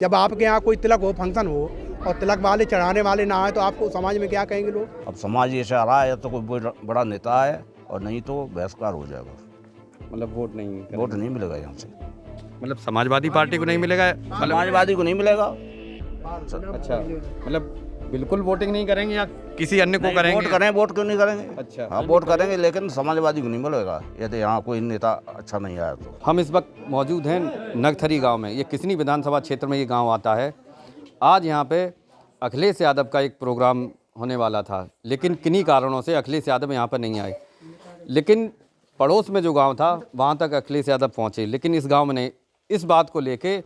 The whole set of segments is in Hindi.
जब आपके यहाँ कोई तिलक हो, फंक्शन हो और तिलक वाले चढ़ाने वाले ना आए तो आपको समाज में क्या कहेंगे लोग? अब समाज ये चाह रहा है तो कोई बड़ा नेता है और नहीं तो बहिष्कार हो जाएगा। मतलब वोट नहीं वोट नहीं मिलेगा यहाँ से, मतलब समाजवादी पार्टी को नहीं मिलेगा, समाजवादी को नहीं मिलेगा। अच्छा, मतलब बिल्कुल वोटिंग नहीं करेंगे या किसी अन्य को करेंगे? वोट करें, वोट क्यों नहीं करेंगे? अच्छा, हाँ वोट करेंगे लेकिन समाजवादी को नहीं मिलेगा यदि यहाँ कोई नेता अच्छा नहीं आया तो। हम इस वक्त मौजूद हैं नगथरी गांव में। ये किसनी विधानसभा क्षेत्र में ये गांव आता है। आज यहाँ पे अखिलेश यादव का एक प्रोग्राम होने वाला था, लेकिन किन्हीं कारणों से अखिलेश यादव यहाँ पर नहीं आए। लेकिन पड़ोस में जो गांव था वहाँ तक अखिलेश यादव पहुँचे, लेकिन इस गांव में नहीं। इस बात को लेके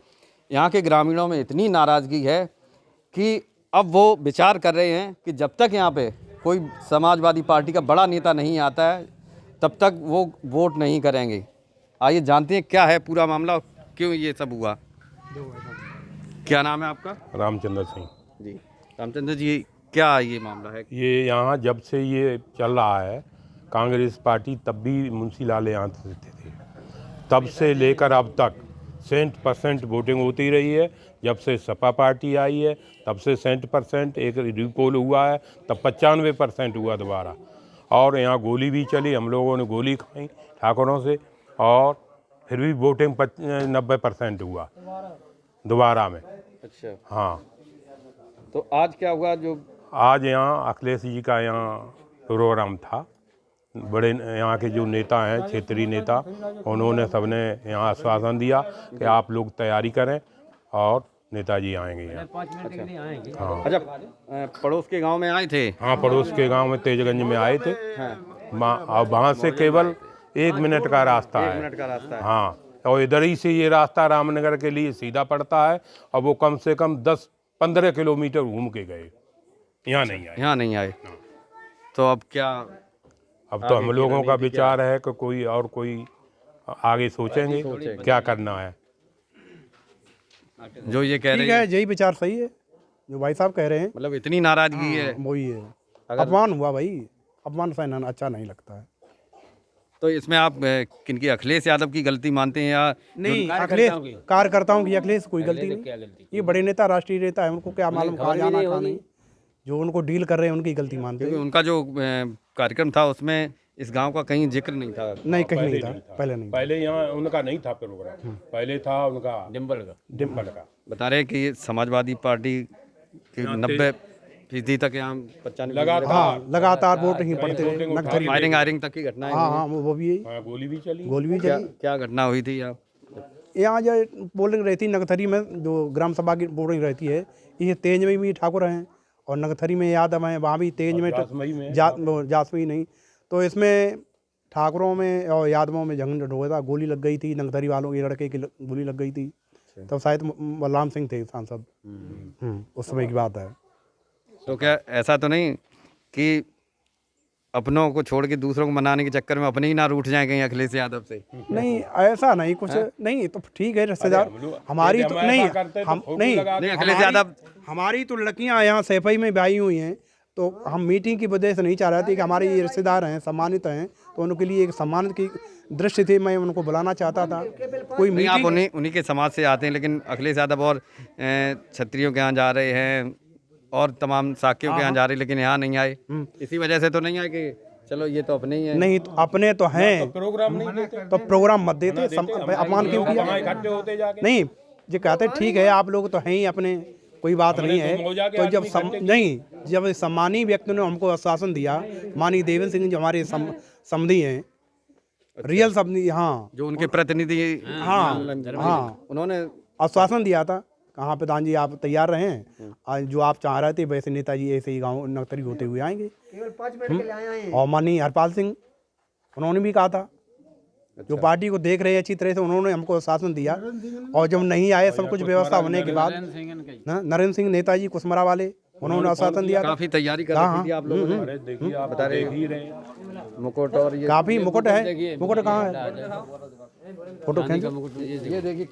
यहाँ के ग्रामीणों में इतनी नाराज़गी है कि अब वो विचार कर रहे हैं कि जब तक यहाँ पे कोई समाजवादी पार्टी का बड़ा नेता नहीं आता है तब तक वो वोट नहीं करेंगे। आइए जानते हैं क्या है पूरा मामला, क्यों ये सब हुआ। क्या नाम है आपका? रामचंद्र सिंह जी। रामचंद्र जी, क्या ये मामला है? ये यहाँ जब से ये चल रहा है, कांग्रेस पार्टी तब भी मुंशी लाल यहाँ से थे, तब से लेकर अब तक 100% वोटिंग होती रही है। जब से सपा पार्टी आई है तब से 100%, एक रिपोल हुआ है तब 95% हुआ दोबारा। और यहाँ गोली भी चली, हम लोगों ने गोली खाई ठाकुरों से, और फिर भी वोटिंग 90% हुआ दोबारा में। अच्छा, हाँ। तो आज क्या हुआ? जो आज यहाँ अखिलेश जी का यहाँ प्रोग्राम था, बड़े यहाँ के जो नेता हैं, क्षेत्रीय नेता, उन्होंने सबने यहाँ आश्वासन दिया कि आप लोग तैयारी करें और नेताजी आएंगे यहाँ। हाँ। अच्छा, पड़ोस के गांव में आए थे? हाँ, पड़ोस के गांव में तेजगंज में आए थे। और वहाँ से केवल 1 मिनट का रास्ता है। 1 मिनट का रास्ता है। हाँ, और इधर ही से ये रास्ता रामनगर के लिए सीधा पड़ता है, और वो कम से कम 10-15 किलोमीटर घूम के गए, यहाँ नहीं आए। यहाँ नहीं आए। तो अब क्या? अब तो हम लोगों का विचार है कि कोई आगे सोचेंगे क्या करना है। जो ये कह रहे ठीक है, यही विचार सही है जो भाई साहब कह रहे हैं। मतलब इतनी नाराजगी है। वही है, अपमान हुआ भाई, अपमान सहना अच्छा नहीं लगता है। तो इसमें आप किनकी, अखिलेश यादव की गलती मानते हैं या नहीं, अखिलेश कार्यकर्ताओं की अखिलेश कोई गलती नहीं। ये बड़े नेता, राष्ट्रीय नेता है, उनको क्या मालूम कहाँ जाना कहाँ नहीं। जो उनको डील कर रहे हैं उनकी गलती मानते क्योंकि हैं। उनका जो कार्यक्रम था उसमें इस गांव का कहीं जिक्र नहीं था। नहीं, कहीं नहीं था, पहले नहीं। पहले यहाँ उनका नहीं था प्रोग्राम, पहले था उनका डिम्पल का। बता रहे कि समाजवादी पार्टी के 90% तक यहाँ 95 लगातार वोट ही पड़ते रहे। फायरिंग आयरिंग तक की घटनाएं हाँ हाँ, वो भी यही, हाँ, गोली भी चली। गोली भी चली। क्या घटना हुई थी यहाँ? यहाँ जो पोलिंग रहती नगथरी में, जो ग्राम सभा की पोलिंग रहती है, ये तेज में भी ठाकुर हैं और नगथरी में यादव हैं, वहाँ भी तेज में जासमई नहीं। तो इसमें ठाकुरों में और यादवों में झगड़ा हुआ था, गोली लग गई थी, नगथरी वालों के लड़के की गोली लग गई थी। तब शायद बलराम सिंह थे सांसद, उस समय की बात है। तो क्या ऐसा तो नहीं कि अपनों को छोड़ के दूसरों को मनाने के चक्कर में अपने ही ना रूठ जाए कहीं अखिलेश यादव से? नहीं, ऐसा नहीं कुछ नहीं। तो ठीक है, रिश्तेदार हमारी तो नहीं, हम नहीं, अखिलेश यादव, हमारी तो लड़कियां यहाँ सैफई में ब्याही हुई हैं, तो हम मीटिंग की वजह से नहीं चाह रहे थे कि हमारे ये रिश्तेदार हैं, सम्मानित हैं, तो उनके लिए एक सम्मानित की दृष्टि थी, मैं उनको बुलाना चाहता था। कोई नहीं, आप मीटिंग उन्हीं के समाज से आते हैं, लेकिन अखिलेश यादव और क्षत्रियों के यहाँ जा रहे हैं और तमाम साकियों के यहाँ जा रहे हैं, लेकिन यहाँ नहीं आए। इसी वजह से तो नहीं आए कि चलो ये तो अपने ही है। नहीं, तो अपने तो हैं, प्रोग्राम नहीं देते, तो प्रोग्राम मत देते, अपमान क्यों किया? इकट्ठे होते जाके। नहीं, जो कहते ठीक है, आप लोग तो हैं ही अपने, कोई बात नहीं है। तो जब जब सम्मानी व्यक्ति ने हमको आश्वासन दिया, माननीय देवेंद्र सिंह जो हमारे समधी हैं, रियल समधी, हाँ, जो उनके प्रतिनिधि, हाँ, उन्होंने आश्वासन दिया था, कहाँ प्रधान जी आप तैयार रहें, जो आप चाह रहे थे वैसे नेताजी ऐसे ही गाँव नगथरी होते हुए आएंगे। और माननीय हरपाल सिंह, उन्होंने भी कहा था, जो पार्टी को देख रहे हैं अच्छी तरह से, उन्होंने हमको शासन दिया। और जब नहीं आए, सब कुछ व्यवस्था होने के बाद, नरेंद्र सिंह नेताजी कुसमरा वाले, उन्होंने आश्वासन दिया। काफी तैयारी कर रही थी आप लोगों ने, बता रहे मुकुट, और ये काफी मुकुट है। मुकुट कहाँ है? फोटो खींचो। ये देखिए,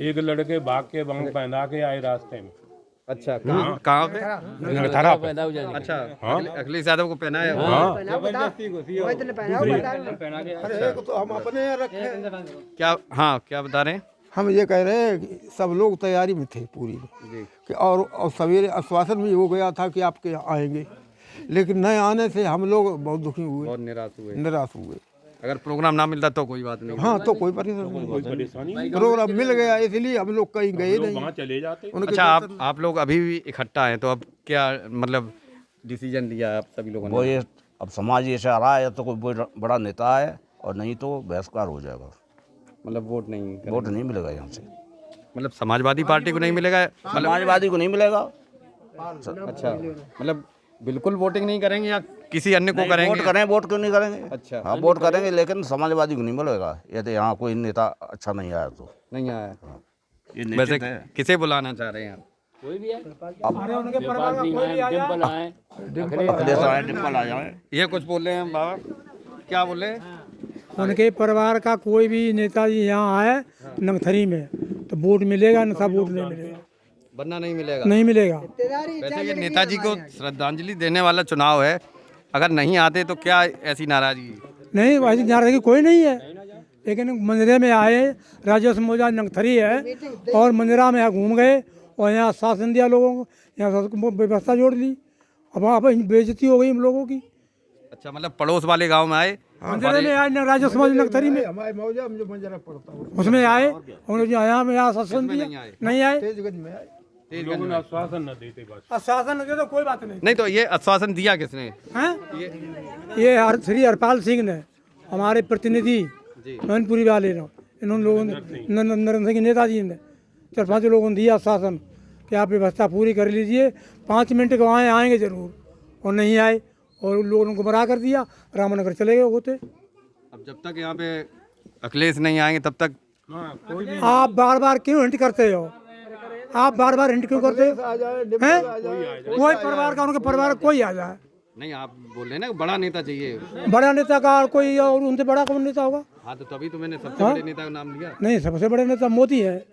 एक लड़के भाग के बंग पहना के आए रास्ते में। अच्छा, कहाँ पे? नगथरा पे। अच्छा, अखिलेश यादव को पहना है। क्या, हाँ, क्या बता रहे हैं? हम ये कह रहे हैं कि सब लोग तैयारी में थे पूरी जी कि और सवेरे आश्वासन भी हो गया था कि आपके यहाँ आएंगे, लेकिन न आने से हम लोग बहुत दुखी हुए, बहुत निराश हुए। अगर प्रोग्राम ना मिलता तो कोई बात नहीं। हाँ, तो कोई परेशानी नहीं, प्रोग्राम मिल गया इसलिए हम लोग कहीं गए नहीं, चले जाते। अच्छा, आप लोग अभी भी इकट्ठा हैं, तो अब क्या मतलब डिसीजन लिया है आप सभी लोगों ने? वो ये अब समाज ये चाह रहा है तो कोई बड़ा नेता है और नहीं तो बहिष्कार हो जाएगा, मतलब वोट नहीं मिलेगा यहाँ से। मतलब समाजवादी पार्टी को नहीं मिलेगा? समाजवादी को नहीं मिलेगा। अच्छा, मतलब बिल्कुल वोटिंग नहीं करेंगे या किसी अन्य को करेंगे? वोट करें, वोट क्यों नहीं करेंगे? अच्छा, हाँ, वोट करेंगे लेकिन समाजवादी को नहीं मिलेगा। यदि यहाँ कोई नेता अच्छा नहीं आया तो नहीं आया। ये वैसे निश्चित है। किसे बुलाना चाह रहे हैं आप? अखिलेश आए, डिम्पल आ जाए। ये कुछ बोल रहे हैं बाबा, क्या बोले? उनके परिवार का कोई भी नेताजी यहाँ आए नगथरी में तो वोट मिलेगा, न सब वोट नहीं मिलेगा, बनना नहीं मिलेगा। नहीं मिलेगा। वैसे ये नेताजी को श्रद्धांजलि देने वाला चुनाव है, अगर नहीं आते तो क्या ऐसी नाराजगी? नहीं, वैसे नाराजगी कोई नहीं है, लेकिन मंदिरे में आए, राजेश मोजा नगथरी है और मंदिरा में यहाँ घूम गए और यहाँ शासन दिया लोगों को, यहाँ व्यवस्था जोड़ दी। अब बेइज्जती हो गई हम लोगों की। अच्छा, मतलब पड़ोस वाले गांव में आए, मंदिरे में आए राजेश मोजा नगथरी में, हमारे मौजा में जो मंजरा पड़ता है उसमें आए और यहाँ शासन दिया, नहीं आए। तेजगंज में आए, लोगों ने आश्वासन न देते बस। शासन दे तो कोई बात नहीं। नहीं तो ये आश्वासन दिया किसने? हैं? ये श्री हरपाल सिंह ने, हमारे प्रतिनिधि मैनपुरी वाले ने, इन्होंने लोगों ने, नरेंद्र सिंह नेताजी ने 4-5 लोगों ने दिया शासन कि आप व्यवस्था पूरी कर लीजिए, 5 मिनट को आएंगे जरूर, और नहीं आए और लोगों को गुमराह कर दिया, रामनगर चले गए होते। अब जब तक यहाँ पे अखिलेश नहीं आएंगे तब तक आप बार बार क्यों हिंट करते हो? आप बार बार हिंट क्यों करते हो? हैं? कोई परिवार का, उनके परिवार का कोई आ जाए। नहीं, आप बोल रहे हैं ना बड़ा नेता चाहिए। बड़ा नेता का और कोई और उनसे बड़ा कौन नेता होगा? हाँ, तो तभी तो मैंने सबसे बड़े नेता का नाम लिया। नहीं, सबसे बड़े नेता मोदी है,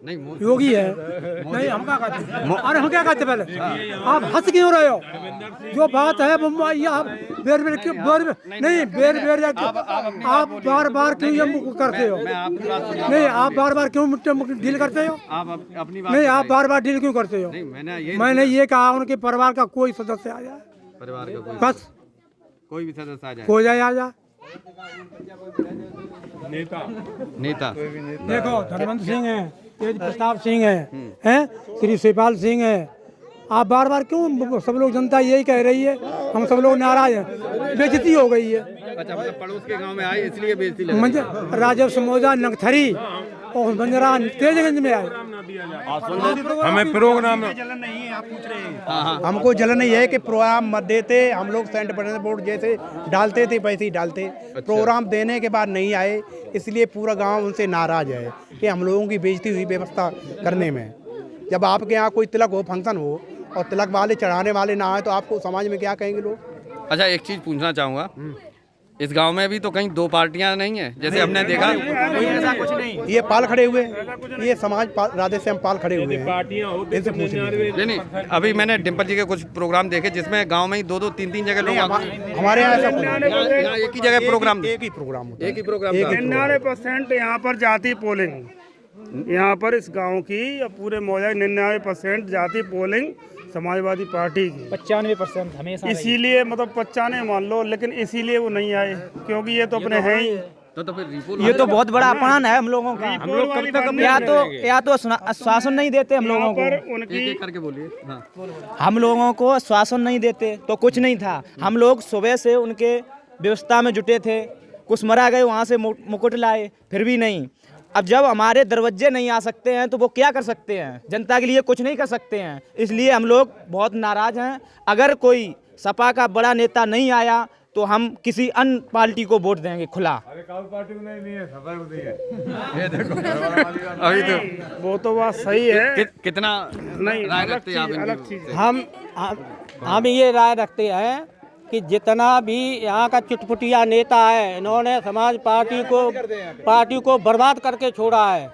नहीं योगी है। नहीं, हम क्या कहते हैं? अरे हम क्या कहते हैं? पहले आप हंस क्यों रहे हो? जो बात है वो ये आप बेर बेर क्यों आप बार बार क्यों ये मुख करते हो? नहीं, आप बार बार क्यों डील करते हो? आप अपनी बात नहीं, आप बार बार डील क्यों करते हो? नहीं, मैंने ये कहा उनके परिवार का कोई सदस्य आ जाए, परिवार का बस कोई भी सदस्य आ जाए, कोई जाए आ जाए। नेता देखो, धर्मेंद्र सिंह है, तेज प्रताप सिंह है, हैं, श्री शिवपाल सिंह है। आप बार बार क्यों? सब लोग, जनता यही कह रही है, हम सब लोग नाराज हैं, बेइज्जती हो गई है। अच्छा, मतलब पड़ोस के गांव में आए इसलिए बेइज्जती लग रही है। राजेश मोजा नगथरी और बंजरा तेजगंज में आए। हमें प्रोग्राम हमको जलन ये है कि प्रोग्राम मत देते, हम लोग सेंट बटन बोर्ड जैसे डालते थे पैसे ही डालते, प्रोग्राम देने के बाद नहीं आए, इसलिए पूरा गांव उनसे नाराज है कि हम लोगों की बेइज्जती हुई व्यवस्था करने में। जब आपके यहाँ कोई तिलक हो, फंक्शन हो और तिलक वाले चढ़ाने वाले ना आए तो आपको समाज में क्या कहेंगे लोग? अच्छा, एक चीज पूछना चाहूँगा, इस गांव में भी तो कहीं 2 पार्टियां नहीं है जैसे हमने देखा? ऐसा कुछ नहीं, ये पाल खड़े हुए, ये समाज राधे श्याम पाल खड़े हुए हैं। पार्टियां होती तो नहीं, अभी मैंने डिम्पल जी के कुछ प्रोग्राम देखे जिसमें गांव में ही 2-2, 3-3 जगह लोग हमारे यहाँ ऐसा यहाँ एक ही जगह प्रोग्राम, एक ही प्रोग्राम होता है। एक ही प्रोग्राम 99% यहाँ पर जाति पोलिंग, यहाँ पर इस गांव की या पूरे मौजा 99% जाति पोलिंग समाजवादी पार्टी की, 95% हमेशा। इसीलिए मतलब 95 मान लो, लेकिन इसीलिए वो नहीं आए क्योंकि ये तो अपने हैं ही। तो फिर रिपोर्ट ये तो बहुत बड़ा अपमान है हम लोगों का। हम लोग कब तक या तो आश्वासन नहीं देते हम लोगों को, एक करके बोलिए। हाँ, हम लोगों को आश्वासन नहीं देते तो कुछ नहीं था। हम लोग सुबह से उनके व्यवस्था में जुटे थे, कुछ मरा गए, वहाँ से मुकुट लाए, फिर भी नहीं। अब जब हमारे दरवाजे नहीं आ सकते हैं तो वो क्या कर सकते हैं? जनता के लिए कुछ नहीं कर सकते हैं, इसलिए हम लोग बहुत नाराज हैं। अगर कोई सपा का बड़ा नेता नहीं आया तो हम किसी अन्य पार्टी को वोट देंगे खुला। ये देखो अभी तो वो तो बात सही है। कितना नहीं, राय रखते हैं आप इनकी? अलग चीज है। हम ये राय रखते हैं कि जितना भी यहाँ का चुटपुटिया नेता है, इन्होंने समाज पार्टी को बर्बाद करके छोड़ा है।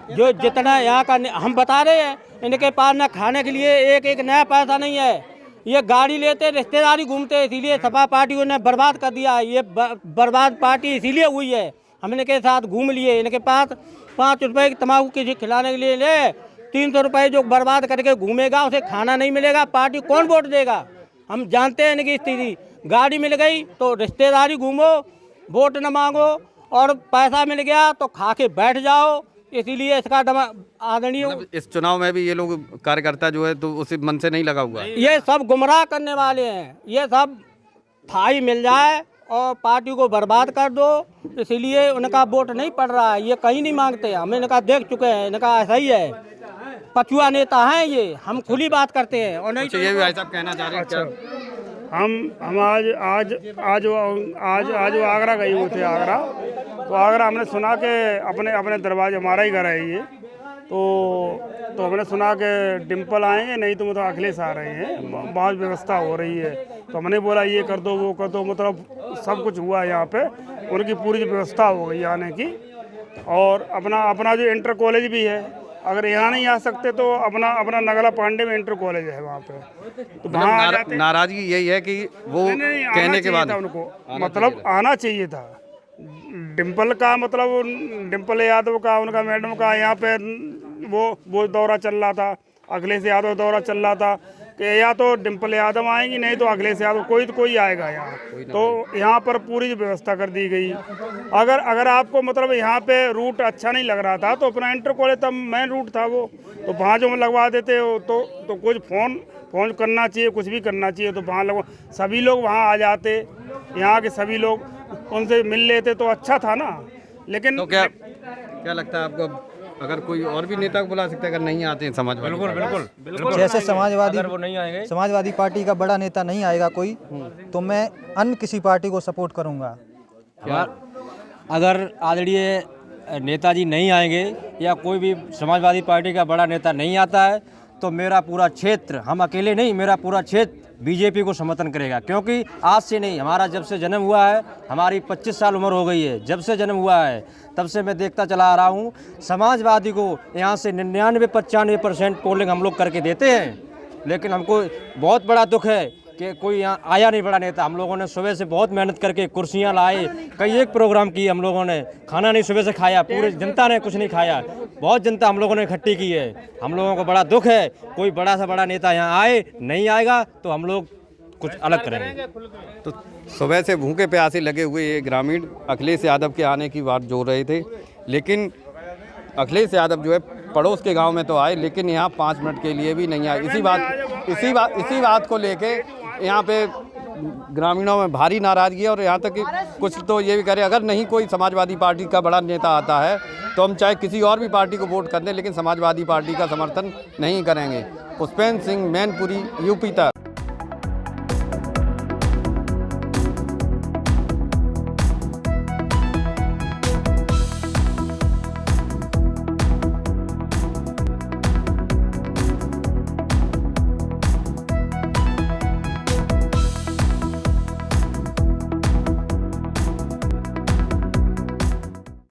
जो जितना यहाँ का हम बता रहे हैं, इनके पास न खाने के लिए एक नया पैसा नहीं है, ये गाड़ी लेते रिश्तेदारी घूमते, इसीलिए सपा पार्टी को ने बर्बाद कर दिया। ये बर्बाद पार्टी इसीलिए हुई है, हम इनके साथ घूम लिए, इनके पास 5 रुपए की तम्बाकू किसी खिलाने के लिए ले, 300 रुपए जो बर्बाद करके घूमेगा उसे खाना नहीं मिलेगा, पार्टी कौन वोट देगा? हम जानते हैं इनकी स्थिति। गाड़ी मिल गई तो रिश्तेदारी घूमो, वोट न मांगो, और पैसा मिल गया तो खा के बैठ जाओ। इसीलिए इसका आदरणीय इस चुनाव में भी ये लोग कार्यकर्ता जो है तो उसी मन से नहीं लगा हुआ है। ये सब गुमराह करने वाले हैं, ये सब थाई मिल जाए और पार्टी को बर्बाद कर दो, इसीलिए उनका वोट नहीं पड़ रहा है। ये कहीं नहीं मांगते, हम इनका देख चुके हैं, इनका ऐसा ही है, पछुआ नेता हैं ये, हम खुली बात करते हैं। और नहीं तो ये भी भाई साहब कहना चाह रहे हैं क्या? हम आज वो आगरा गए हुए थे। आगरा तो आगरा हमने सुना कि अपने दरवाजे, हमारा ही घर है ये, तो हमने सुना कि डिम्पल आएंगे, नहीं तो मतलब अखिलेश आ रहे हैं, बहुत व्यवस्था हो रही है। तो हमने बोला ये कर दो वो कर दो, मतलब सब कुछ हुआ यहाँ पे, उनकी पूरी व्यवस्था हो गई आने की। और अपना जो इंटर कॉलेज भी है, अगर यहाँ नहीं आ सकते तो अपना नगला पांडे में इंटर कॉलेज है वहाँ पे, तो वहाँ आ जाते। नाराजगी यही है कि वो नहीं, कहने के बाद उनको मतलब आना चाहिए था। डिम्पल का मतलब डिम्पल यादव का, उनका मैडम का यहाँ पे वो दौरा चल रहा था, अखिलेश यादव दौरा चल रहा था कि या तो डिम्पल यादव आएंगी, नहीं तो अखिलेश यादव, कोई आएगा यहाँ। तो यहाँ पर पूरी व्यवस्था कर दी गई। अगर आपको मतलब यहाँ पे रूट अच्छा नहीं लग रहा था तो अपना इंटर कॉलेज तब मेन रूट था वो, तो वहाँ जो लगवा देते हो तो कुछ फोन करना चाहिए, कुछ भी करना चाहिए, तो वहाँ लगवा, सभी लोग वहाँ आ जाते, यहाँ के सभी लोग उनसे मिल लेते तो अच्छा था ना। लेकिन तो क्या लगता है आपको, अगर कोई और भी नेता को बुला सकते हैं अगर नहीं आते हैं समाजवादी? बिल्कुल। जैसे समाजवादी पार्टी का बड़ा नेता नहीं आएगा कोई, तो मैं अन्य किसी पार्टी को सपोर्ट करूंगा। अगर आदरणीय नेताजी नहीं आएंगे या कोई भी समाजवादी पार्टी का बड़ा नेता नहीं आता है तो मेरा पूरा क्षेत्र, हम अकेले नहीं, मेरा पूरा क्षेत्र बीजेपी को समर्थन करेगा। क्योंकि आज से नहीं, हमारा जब से जन्म हुआ है, हमारी 25 साल उम्र हो गई है, जब से जन्म हुआ है तब से मैं देखता चला आ रहा हूँ, समाजवादी को यहाँ से 99-95% पोलिंग हम लोग करके देते हैं। लेकिन हमको बहुत बड़ा दुख है कि कोई यहाँ आया नहीं बड़ा नेता। हम लोगों ने सुबह से बहुत मेहनत करके कुर्सियाँ लाए, कई एक प्रोग्राम किए हम लोगों ने, खाना नहीं सुबह से खाया, पूरी जनता ने कुछ नहीं खाया, बहुत जनता हम लोगों ने इकट्ठी की है। हम लोगों को बड़ा दुख है, कोई बड़ा सा बड़ा नेता यहाँ आए, नहीं आएगा तो हम लोग कुछ अलग करेंगे। तो सुबह से भूखे प्यासे लगे हुए ये ग्रामीण अखिलेश यादव के आने की बात जोड़ रहे थे, लेकिन अखिलेश यादव जो है पड़ोस के गांव में तो आए, लेकिन यहाँ 5 मिनट के लिए भी नहीं आए। इसी बात को लेके यहाँ पे ग्रामीणों में भारी नाराजगी है। और यहाँ तक कि कुछ तो ये भी कह रहे अगर नहीं कोई समाजवादी पार्टी का बड़ा नेता आता है तो हम चाहे किसी और भी पार्टी को वोट कर दें, लेकिन समाजवादी पार्टी का समर्थन नहीं करेंगे। पुष्पेंद्र सिंह, मैनपुरी, यूपी तक।